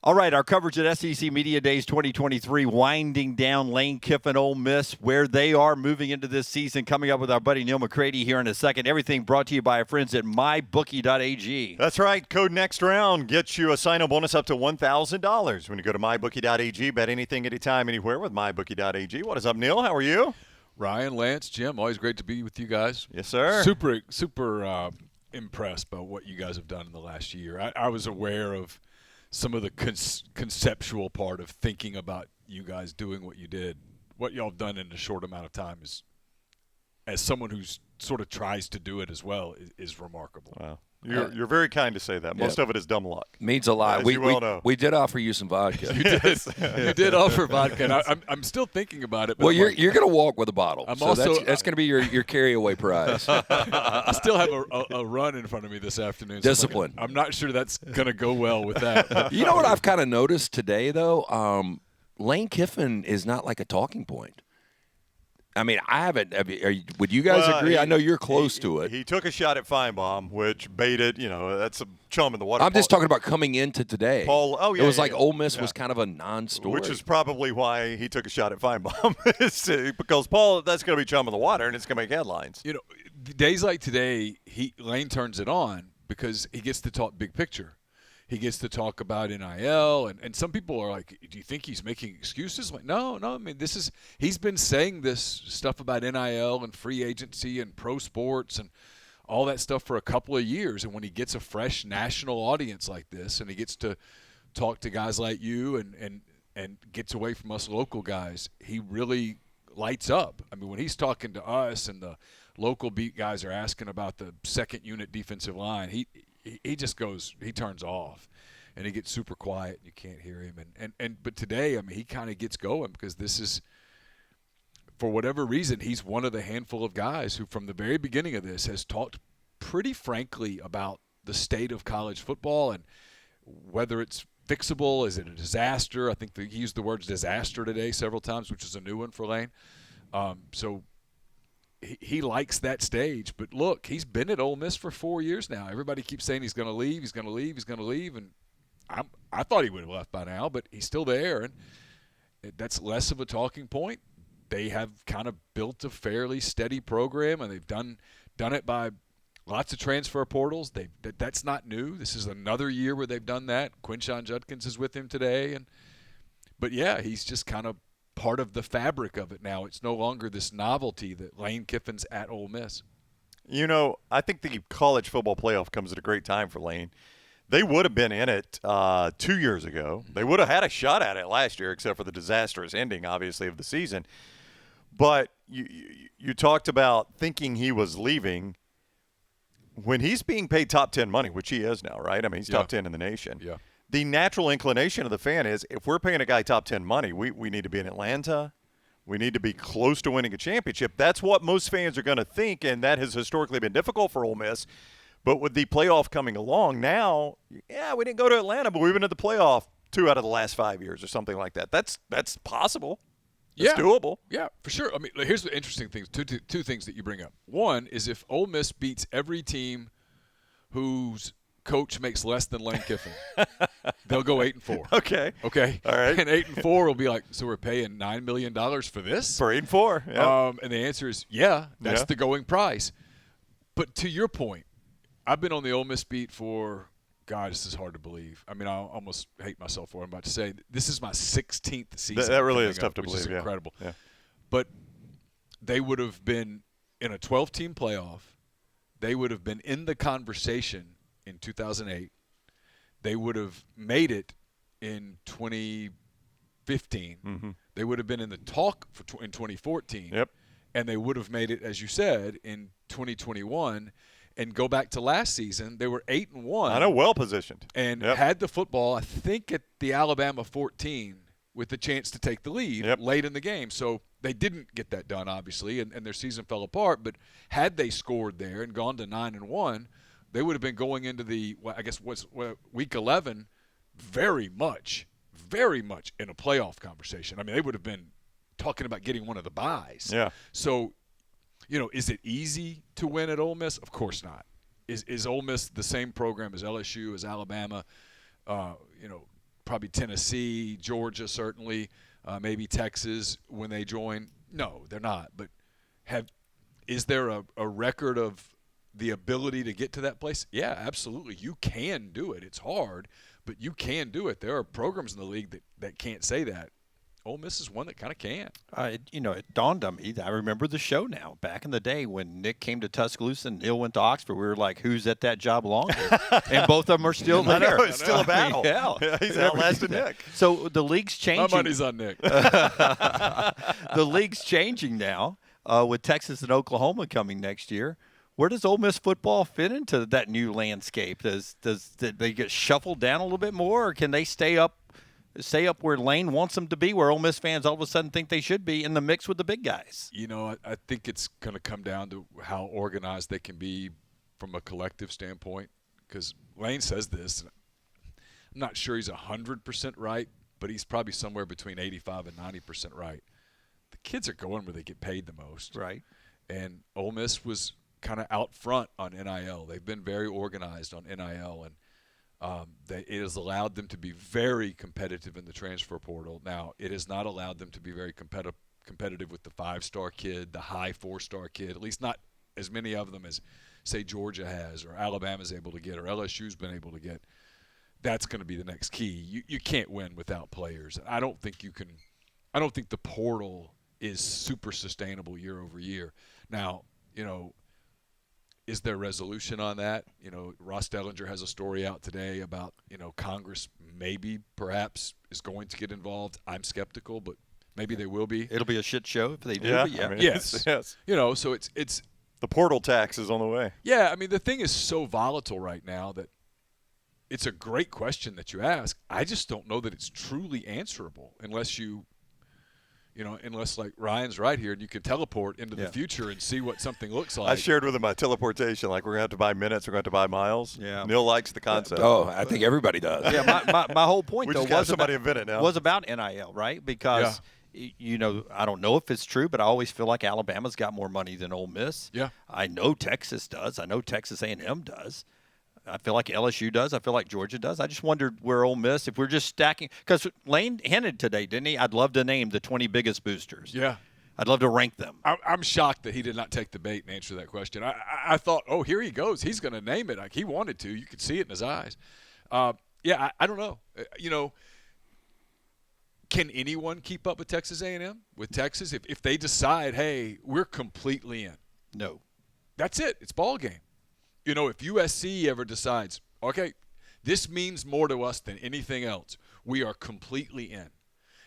All right, our coverage at SEC Media Days 2023 winding down. Lane Kiffin, Ole Miss, where they are moving into this season. Coming up with our buddy Neal McCready here in a second. Everything brought to you by our friends at mybookie.ag. That's right. Code Next Round gets you a sign-up bonus up to $1,000 when you go to mybookie.ag. Bet anything, anytime, anywhere with mybookie.ag. What is up, Neal? How are you? Ryan, Lance, Jim, always great to be with you guys. Yes, sir. Super impressed by what you guys have done in the last year. I was aware of some of the conceptual part of thinking about you guys doing what you did. What y'all have done in a short amount of time is, as someone who's sort of tries to do it as well, is remarkable. Wow. You're very kind to say that. Most of it is dumb luck. Means a lot. As you well know. We did offer you some vodka. You did. You did offer vodka. And I'm still thinking about it. But well, you're going to walk with a bottle. I'm so also, that's going to be your carry-away prize. I still have a run in front of me this afternoon. Discipline. So I'm not sure that's going to go well with that. You know what I've kind of noticed today, though? Lane Kiffin is not like a talking point. I mean, I haven't. Would you guys agree? I know you're close to it. He took a shot at Feinbaum, which baited. That's a chum in the water. I'm just talking about coming into today. Paul. Oh yeah. It was like Ole Miss was kind of a non-story, which is probably why he took a shot at Feinbaum, because Paul, that's going to be chum in the water, and it's going to make headlines. Days like today, Lane turns it on because he gets to talk big picture. He gets to talk about NIL, and some people are like, do you think he's making excuses? Like, no. I mean, he's been saying this stuff about NIL and free agency and pro sports and all that stuff for a couple of years. And when he gets a fresh national audience like this, and he gets to talk to guys like you and gets away from us local guys, he really lights up. I mean, when he's talking to us and the local beat guys are asking about the second unit defensive line, he just goes, he turns off, and he gets super quiet. You can't hear him. But today, I mean, he kind of gets going because this is, for whatever reason, he's one of the handful of guys who, from the very beginning of this, has talked pretty frankly about the state of college football and whether it's fixable. Is it a disaster? I think he used the word disaster today several times, which is a new one for Lane. So he likes that stage. But, look, he's been at Ole Miss for 4 years now. Everybody keeps saying he's going to leave, and I thought he would have left by now, but he's still there, and that's less of a talking point. They have kind of built a fairly steady program, and they've done it by lots of transfer portals. That's not new. This is another year where they've done that. Quinshon Judkins is with him today. But, yeah, he's just kind of part of the fabric of it now. It's no longer this novelty that Lane Kiffin's at Ole Miss. I think the college football playoff comes at a great time for Lane. They would have been in it 2 years ago. They would have had a shot at it last year, except for the disastrous ending, obviously, of the season. But you talked about thinking he was leaving. When he's being paid top 10 money, which he is now, right? I mean, he's top 10 in the nation. Yeah. The natural inclination of the fan is, if we're paying a guy top 10 money, we need to be in Atlanta. We need to be close to winning a championship. That's what most fans are going to think, and that has historically been difficult for Ole Miss. But with the playoff coming along now, we didn't go to Atlanta, but we've been to the playoff 2 out of the last 5 years or something like that. That's possible. It's doable. Yeah, for sure. I mean, here's the interesting things. Two things that you bring up. One is if Ole Miss beats every team whose coach makes less than Lane Kiffin, they'll go 8-4. Okay. All right. And 8-4 will be like, so we're paying $9 million for this? For 8-4. Yeah. And the answer is, that's the going price. But to your point, I've been on the Ole Miss beat for, God, this is hard to believe. I mean, I almost hate myself for what I'm about to say. This is my 16th season. That really is tough to believe. Which is incredible. Yeah. But they would have been in a 12-team playoff. They would have been in the conversation in 2008. They would have made it in 2015. Mm-hmm. They would have been in the talk in 2014. Yep. And they would have made it, as you said, in 2021. And go back to last season, they were 8-1. I know, well positioned. And had the football, I think, at the Alabama 14 with the chance to take the lead late in the game. So they didn't get that done, obviously, and their season fell apart. But had they scored there and gone to 9-1, they would have been going into the, week 11 very much in a playoff conversation. I mean, they would have been talking about getting one of the byes. Yeah. So, is it easy to win at Ole Miss? Of course not. Is Ole Miss the same program as LSU, as Alabama? probably Tennessee, Georgia, certainly, maybe Texas when they join. No, they're not. But is there a record of the ability to get to that place? Yeah, absolutely. You can do it. It's hard, but you can do it. There are programs in the league that can't say that. Ole Miss is one that kind of can. It dawned on me that I remember the show now. Back in the day when Nick came to Tuscaloosa and Neal went to Oxford, we were like, who's at that job longer? And both of them are still there. I know, it's still a battle. Yeah. He's outlasted Nick. So the league's changing. My money's on Nick. The league's changing now with Texas and Oklahoma coming next year. Where does Ole Miss football fit into that new landscape? Does they get shuffled down a little bit more, or can they stay up where Lane wants them to be, where Ole Miss fans all of a sudden think they should be in the mix with the big guys? I think it's going to come down to how organized they can be from a collective standpoint, because Lane says this. And I'm not sure he's 100% right, but he's probably somewhere between 85 and 90% right. The kids are going where they get paid the most. Right. And Ole Miss was kind of out front on NIL. They've been very organized on NIL, and it has allowed them to be very competitive in the transfer portal. Now, it has not allowed them to be very competitive with the 5-star kid, the high 4-star kid, at least not as many of them as, say, Georgia has or Alabama's able to get or LSU's been able to get. That's going to be the next key. You can't win without players. I don't think you can – I don't think the portal is super sustainable year over year. Now, is there resolution on that? Ross Dellinger has a story out today about, Congress perhaps is going to get involved. I'm skeptical, but maybe they will be. It'll be a shit show if they do. Yeah, But yeah. I mean, Yes. yes. So it's The portal tax is on the way. yeah, I mean, the thing is so volatile right now that it's a great question that you ask. I just don't know that it's truly answerable unless unless like Ryan's right here and you can teleport into the future and see what something looks like. I shared with him my teleportation, like we're going to have to buy minutes, we're going to have to buy miles. Yeah. Neal likes the concept. Oh, I think everybody does. Yeah, my whole point, We though, just got was somebody about, invent it now. was about NIL, right? Because, I don't know if it's true, but I always feel like Alabama's got more money than Ole Miss. Yeah. I know Texas does. I know Texas A&M does. I feel like LSU does. I feel like Georgia does. I just wondered where Ole Miss, if we're just stacking – because Lane hinted today, didn't he? I'd love to name the 20 biggest boosters. Yeah. I'd love to rank them. I'm shocked that he did not take the bait and answer that question. I thought, oh, here he goes. He's going to name it like he wanted to. You could see it in his eyes. I don't know. Can anyone keep up with Texas A&M? With Texas? If they decide, hey, we're completely in. No. That's it. It's ball game. If USC ever decides, okay, this means more to us than anything else, we are completely in.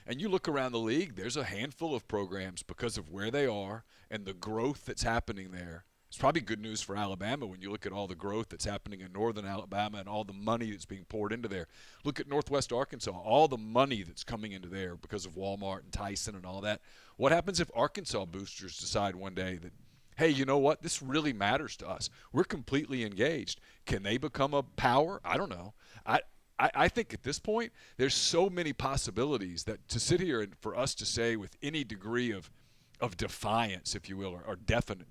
And you look around the league, there's a handful of programs because of where they are and the growth that's happening there. It's probably good news for Alabama when you look at all the growth that's happening in northern Alabama and all the money that's being poured into there. Look at Northwest Arkansas, all the money that's coming into there because of Walmart and Tyson and all that. What happens if Arkansas boosters decide one day that, hey, you know what? This really matters to us. We're completely engaged. Can they become a power? I don't know. I think at this point there's so many possibilities that to sit here and for us to say with any degree of defiance, if you will, or definite,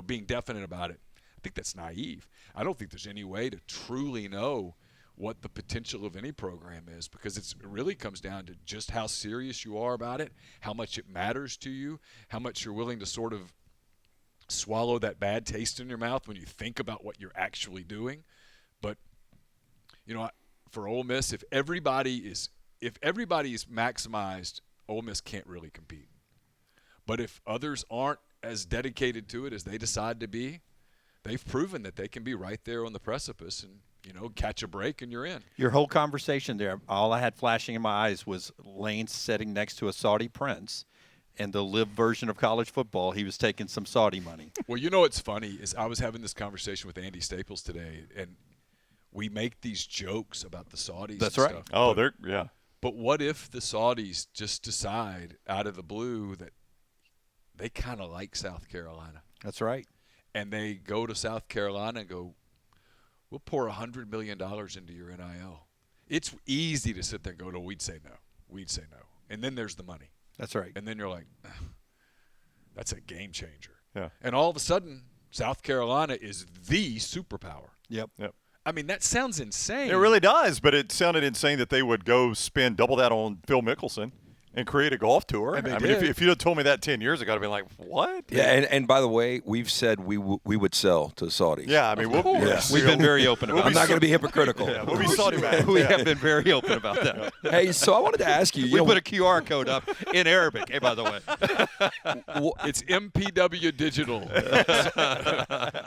being definite about it, I think that's naive. I don't think there's any way to truly know what the potential of any program is because it really comes down to just how serious you are about it, how much it matters to you, how much you're willing to sort of swallow that bad taste in your mouth when you think about what you're actually doing. But, for Ole Miss, if everybody is maximized, Ole Miss can't really compete. But if others aren't as dedicated to it as they decide to be, they've proven that they can be right there on the precipice and, catch a break and you're in. Your whole conversation there, all I had flashing in my eyes was Lane sitting next to a Saudi prince. And the live version of college football, he was taking some Saudi money. Well, what's funny is I was having this conversation with Andy Staples today, and we make these jokes about the Saudis. That's and right. Stuff, Oh, but, But what if the Saudis just decide out of the blue that they kind of like South Carolina? That's right. And they go to South Carolina and go, we'll pour $100 million into your NIL. It's easy to sit there and go, no, we'd say no. We'd say no. And then there's the money. That's right. And then you're like, that's a game changer. Yeah. And all of a sudden, South Carolina is the superpower. Yep. I mean, that sounds insane. It really does, but it sounded insane that they would go spend double that on Phil Mickelson and create a golf tour. And they I mean, if you had told me that 10 years ago, I'd have been like, what? Yeah, and by the way, we've said we would sell to the Saudis. Yeah, I mean, We've been very open about I'm that. not going to be hypocritical. Yeah, we'll be Saudi back. We have been very open about that. Hey, so I wanted to ask you. We put a QR code up in Arabic, hey, by the way. It's MPW Digital.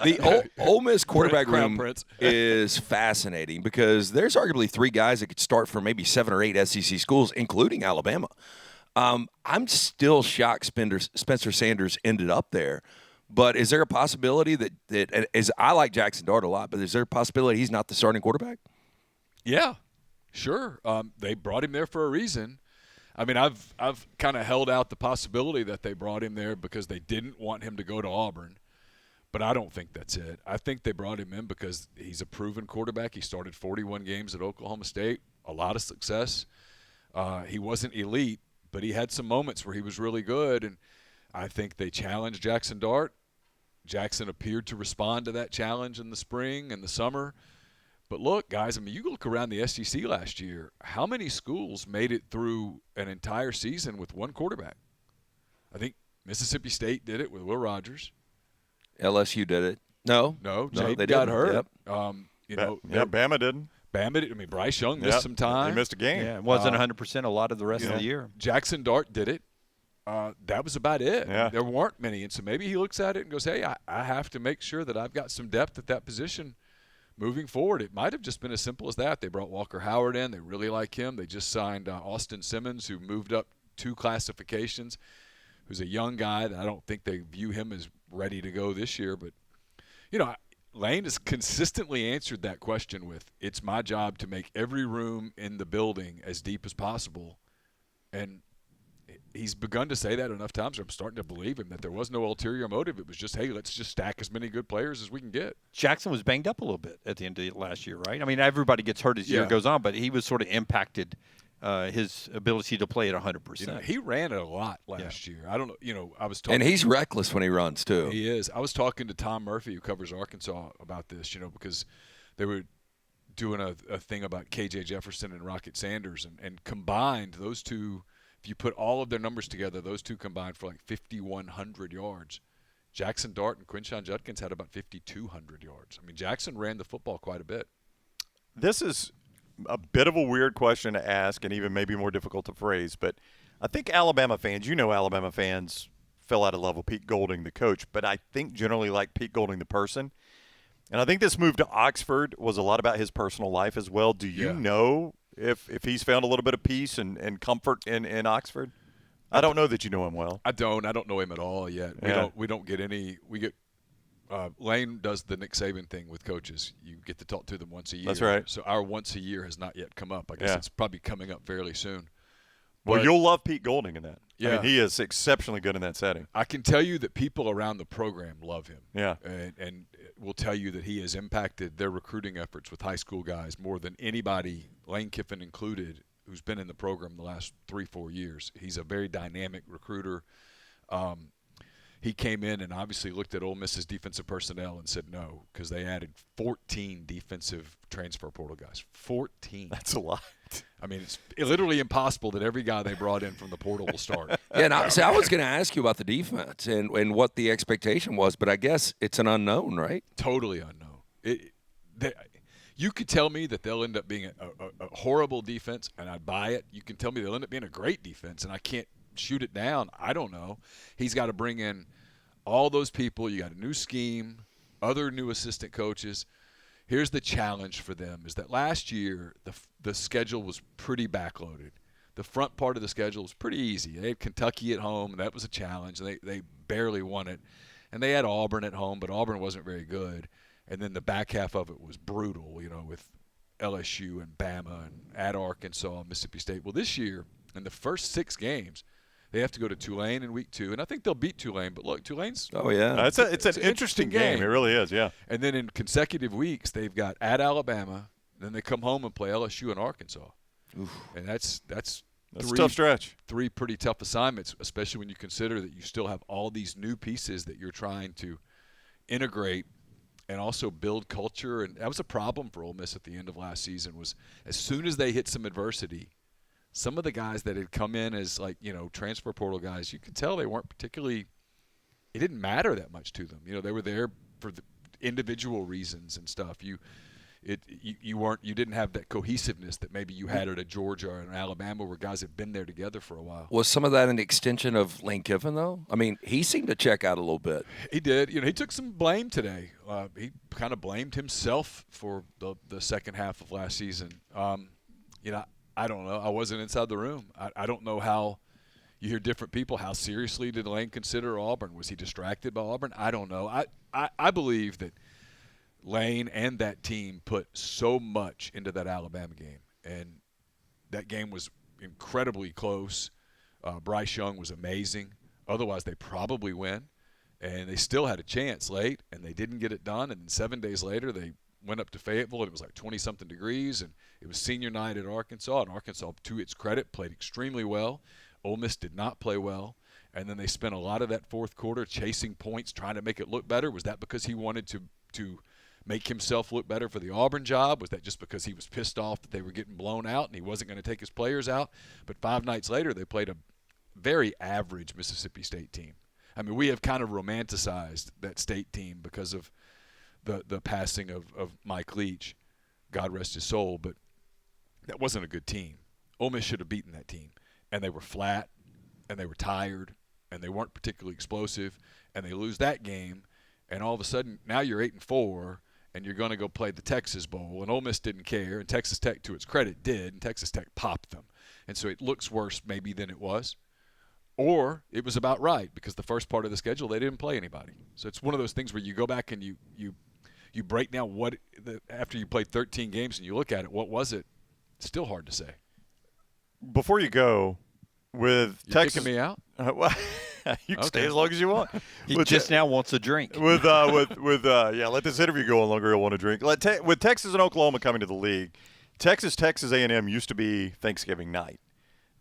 The Ole Miss quarterback Crown room Prince. is fascinating because there's arguably 3 guys that could start for maybe 7 or 8 SEC schools, including Alabama. I'm still shocked Spencer Sanders ended up there. But is there a possibility that I like Jackson Dart a lot, but is there a possibility he's not the starting quarterback? Yeah, sure. They brought him there for a reason. I mean, I've kind of held out the possibility that they brought him there because they didn't want him to go to Auburn, but I don't think that's it. I think they brought him in because he's a proven quarterback. He started 41 games at Oklahoma State, a lot of success. He wasn't elite, but he had some moments where he was really good, and I think they challenged Jackson Dart. Jackson appeared to respond to that challenge in the spring and the summer. But look, guys, I mean, you look around the SEC last year, how many schools made it through an entire season with one quarterback? I think Mississippi State did it with Will Rogers. LSU did it. No, Jake they got didn't. hurt. Yep. Bama didn't. Bama, I mean, Bryce Young missed some time. He missed a game. Yeah, it wasn't 100% a lot of the rest of the year. Jackson Dart did it. That was about it. Yeah. There weren't many. And so maybe he looks at it and goes, hey, I have to make sure that I've got some depth at that position moving forward. It might have just been as simple as that. They brought Walker Howard in. They really like him. They just signed Austin Simmons, who moved up 2 classifications, who's a young guy that I don't think they view him as ready to go this year. But, Lane has consistently answered that question with, it's my job to make every room in the building as deep as possible. And he's begun to say that enough times. I'm starting to believe him that there was no ulterior motive. It was just, hey, let's just stack as many good players as we can get. Jackson was banged up a little bit at the end of last year, right? I mean, everybody gets hurt as the year goes on, but he was sort of impacted his ability to play at 100%. He ran it a lot last year. I don't know. I was talking. And he's reckless when he runs, too. He is. I was talking to Tom Murphy, who covers Arkansas, about this, because they were doing a thing about KJ Jefferson and Rocket Sanders and combined those two. If you put all of their numbers together, those two combined for like 5,100 yards. Jackson Dart and Quinshon Judkins had about 5,200 yards. I mean, Jackson ran the football quite a bit. This is a bit of a weird question to ask and even maybe more difficult to phrase, but I think Alabama fans fell out of love with Pete Golding, the coach, but I think generally like Pete Golding, the person. And I think this move to Oxford was a lot about his personal life as well. Do you know if he's found a little bit of peace and comfort in Oxford? I don't know that you know him well. I don't know him at all yet. We don't get any. We get Lane does the Nick Saban thing with coaches. You get to talk to them once a year. That's right. So our once a year has not yet come up. I guess it's probably coming up fairly soon. Well, But you'll love Pete Golding in that. Yeah. I mean, he is exceptionally good in that setting. I can tell you that people around the program love him. Yeah. And will tell you that he has impacted their recruiting efforts with high school guys more than anybody, Lane Kiffin included, who's been in the program the last 3-4 years. He's a very dynamic recruiter. He came in and obviously looked at Ole Miss's defensive personnel and said no, because they added 14 defensive transfer portal guys. 14. That's a lot. I mean, it's literally impossible that every guy they brought in from the portal will start. Yeah, and I was going to ask you about the defense and what the expectation was, but I guess it's an unknown, right? Totally unknown. You could tell me that they'll end up being a horrible defense, and I'd buy it. You can tell me they'll end up being a great defense, and I can't shoot it down. I don't know. He's got to bring in all those people. You got a new scheme, other new assistant coaches. Here's the challenge for them is that last year the schedule was pretty backloaded. The front part of the schedule was pretty easy. They had Kentucky at home, and that was a challenge. They barely won it. And they had Auburn at home, but Auburn wasn't very good. And then the back half of it was brutal, with LSU and Bama and at Arkansas and Mississippi State. Well, this year, in the first 6 games, they have to go to Tulane in week 2, and I think they'll beat Tulane. But look, Tulane's it's an interesting game. It really is, yeah. And then in consecutive weeks, they've got at Alabama, then they come home and play LSU and Arkansas. Oof. And that's a tough stretch. 3 pretty tough assignments, especially when you consider that you still have all these new pieces that you're trying to integrate. and also build culture. And that was a problem for Ole Miss at the end of last season was as soon as they hit some adversity, some of the guys that had come in as transfer portal guys, you could tell they weren't particularly – it didn't matter that much to them. They were there for the individual reasons and stuff. You didn't have that cohesiveness that maybe you had at a Georgia or an Alabama where guys have been there together for a while. Was some of that an extension of Lane Kiffin, though? I mean, he seemed to check out a little bit. He did. He took some blame today. He kind of blamed himself for the second half of last season. I don't know. I wasn't inside the room. I don't know how you hear different people. How seriously did Lane consider Auburn? Was he distracted by Auburn? I don't know. I believe that Lane and that team put so much into that Alabama game, and that game was incredibly close. Bryce Young was amazing. Otherwise, they probably win, and they still had a chance late, and they didn't get it done. And 7 days later, they went up to Fayetteville, and it was like 20-something degrees, and it was senior night at Arkansas, and Arkansas, to its credit, played extremely well. Ole Miss did not play well, and then they spent a lot of that fourth quarter chasing points, trying to make it look better. Was that because he wanted to make himself look better for the Auburn job? Was that just because he was pissed off that they were getting blown out and he wasn't going to take his players out? But 5 nights later, they played a very average Mississippi State team. I mean, we have kind of romanticized that state team because of the passing of Mike Leach, God rest his soul, but that wasn't a good team. Ole Miss should have beaten that team, and they were flat, and they were tired, and they weren't particularly explosive, and they lose that game, and all of a sudden now you're 8-4, and you're going to go play the Texas Bowl, and Ole Miss didn't care, and Texas Tech, to its credit, did, and Texas Tech popped them, and so it looks worse maybe than it was. Or it was about right because the first part of the schedule they didn't play anybody. So it's one of those things where you go back and you break down after you played 13 games and you look at it, what was it? It's still hard to say. Before you go, with You're Texas, kicking me out? Well, you can stay as long as you want. He just now wants a drink. Let this interview go on longer. He'll want a drink. With Texas and Oklahoma coming to the league, Texas A&M used to be Thanksgiving night.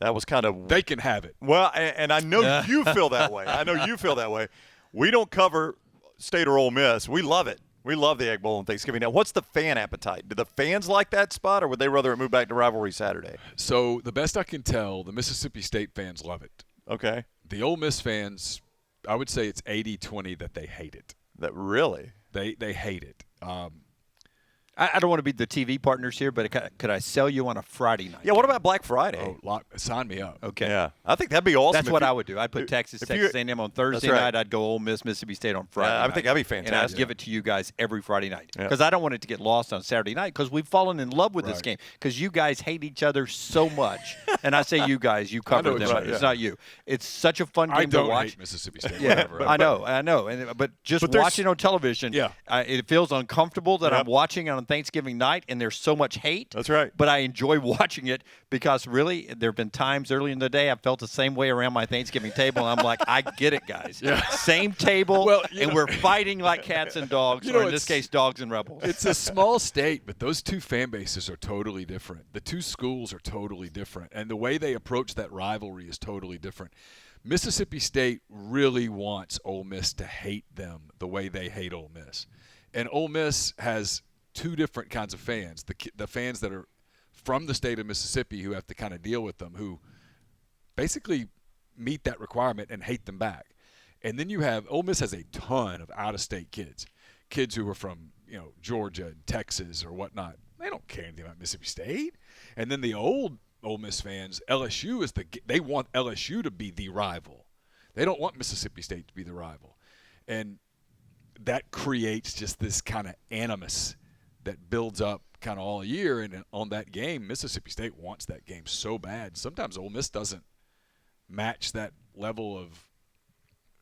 That was kind of – They can have it. Well, and I know you feel that way. We don't cover State or Ole Miss. We love it. We love the Egg Bowl on Thanksgiving. Now, what's the fan appetite? Do the fans like that spot, or would they rather it move back to rivalry Saturday? So the best I can tell, the Mississippi State fans love it. Okay. The Ole Miss fans, I would say it's 80-20 that they hate it. That really? They hate it. I don't want to be the TV partners here, but could I sell you on a Friday night? Yeah, what about Black Friday? Sign me up. Okay. Yeah. I think that'd be awesome. That's what I would do. I'd put Texas A&M on Thursday night. I'd go Ole Miss, Mississippi State on Friday night. I think that'd be fantastic. And I'd give it to you guys every Friday night. Because I don't want it to get lost on Saturday night because we've fallen in love with this game. Because you guys hate each other so much. And I say you guys, you cover them. Right, it's not you. It's such a fun game to watch. I don't hate Mississippi State. Whatever. I know. But just watching on television, it feels uncomfortable that I'm watching it on Thanksgiving night and there's so much hate. That's right. But I enjoy watching it because really there have been times early in the day I felt the same way around my Thanksgiving table. And I'm like, I get it, guys. Same table, and we're fighting like cats and dogs, or in this case, dogs and rebels. It's a small state, but those two fan bases are totally different. The two schools are totally different, and the way they approach that rivalry is totally different. Mississippi State really wants Ole Miss to hate them the way they hate Ole Miss. And Ole Miss has two different kinds of fans. The fans that are from the state of Mississippi who have to kind of deal with them, who basically meet that requirement and hate them back. And then you have Ole Miss has a ton of out-of-state kids who are from Georgia and Texas or whatnot. They don't care anything about Mississippi State. And then the old Ole Miss fans, LSU they want LSU to be the rival. They don't want Mississippi State to be the rival. And that creates just this kind of animus that builds up kind of all year. And on that game, Mississippi State wants that game so bad. Sometimes Ole Miss doesn't match that level of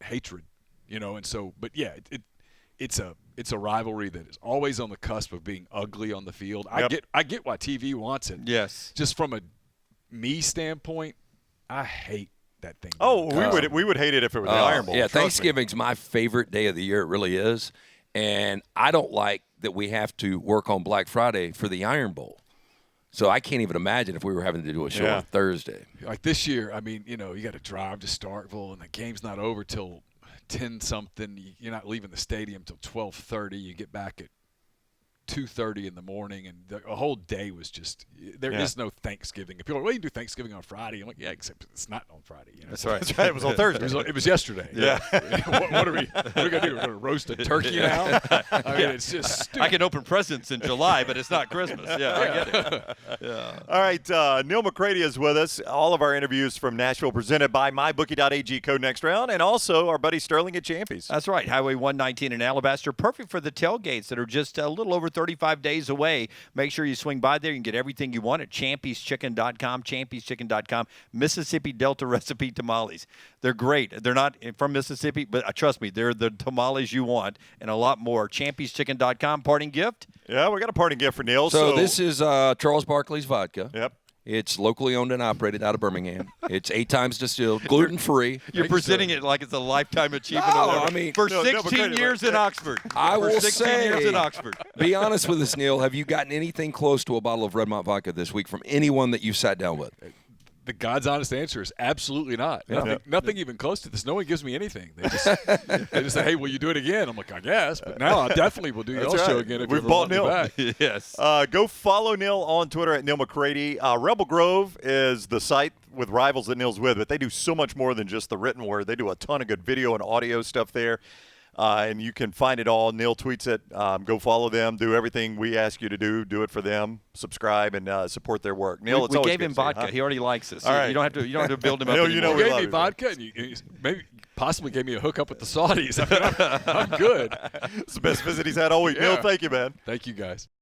hatred, and so, but yeah, it's a rivalry that is always on the cusp of being ugly on the field. I get why TV wants it. Yes. Just from a me standpoint, I hate that thing. Oh, we would hate it if it was the Iron Bowl. Yeah, Thanksgiving's my favorite day of the year. It really is. And I don't like that we have to work on Black Friday for the Iron Bowl. So I can't even imagine if we were having to do a show on Thursday. Like this year, I mean, you got to drive to Starkville, and the game's not over till 10-something. You're not leaving the stadium till 12:30. You get back at 2:30 in the morning, and the whole day was just there is no Thanksgiving. If people are like, well, you can do Thanksgiving on Friday. I'm like, yeah, except it's not on Friday. You know? That's right. That's right. It was on Thursday. It was yesterday. Yeah. What are we going to do? We're going to roast a turkey now? I mean, it's just stupid. I can open presents in July, but it's not Christmas. Yeah, I get it. Yeah. All right, Neal McCready is with us. All of our interviews from Nashville presented by MyBookie.ag, code next round, and also our buddy Sterling at Champies. That's right. Highway 119 in Alabaster. Perfect for the tailgates that are just a little over 35 days away. Make sure you swing by there. You can get everything you want at champieschicken.com, champieschicken.com. Mississippi Delta recipe tamales. They're great. They're not from Mississippi, but trust me, they're the tamales you want and a lot more. champieschicken.com. Parting gift? Yeah, we got a parting gift for Neal. So this is Charles Barkley's vodka. Yep. It's locally owned and operated out of Birmingham. It's 8 times distilled, gluten-free. You're presenting it like it's a lifetime achievement. No, award. I mean- for No, 16 years in Oxford. I For will 16 say, years in Oxford. be honest with us, Neal. Have you gotten anything close to a bottle of Redmont vodka this week from anyone that you've sat down with? The God's honest answer is absolutely not. Nothing even close to this. No one gives me anything. They just say, hey, will you do it again? I'm like, I guess. But now I definitely will do your That's show right. again if We've you ever bought want me Neal. back. Yes. Go follow Neal on Twitter at Neal McCready. Rebel Grove is the site with rivals that Neal's with, but they do so much more than just the written word. They do a ton of good video and audio stuff there. And you can find it all. Neal tweets it. Go follow them. Do everything we ask you to do. Do it for them. Subscribe and support their work. Neal, it's we always gave good him to see you, vodka. huh? He already likes us. All right. You don't have to build him up Neal, anymore. you know You we gave love me you, vodka, and you maybe possibly gave me a hookup with the Saudis. I mean, I'm good. It's the best visit he's had all week. Yeah. Neal, thank you, man. Thank you, guys.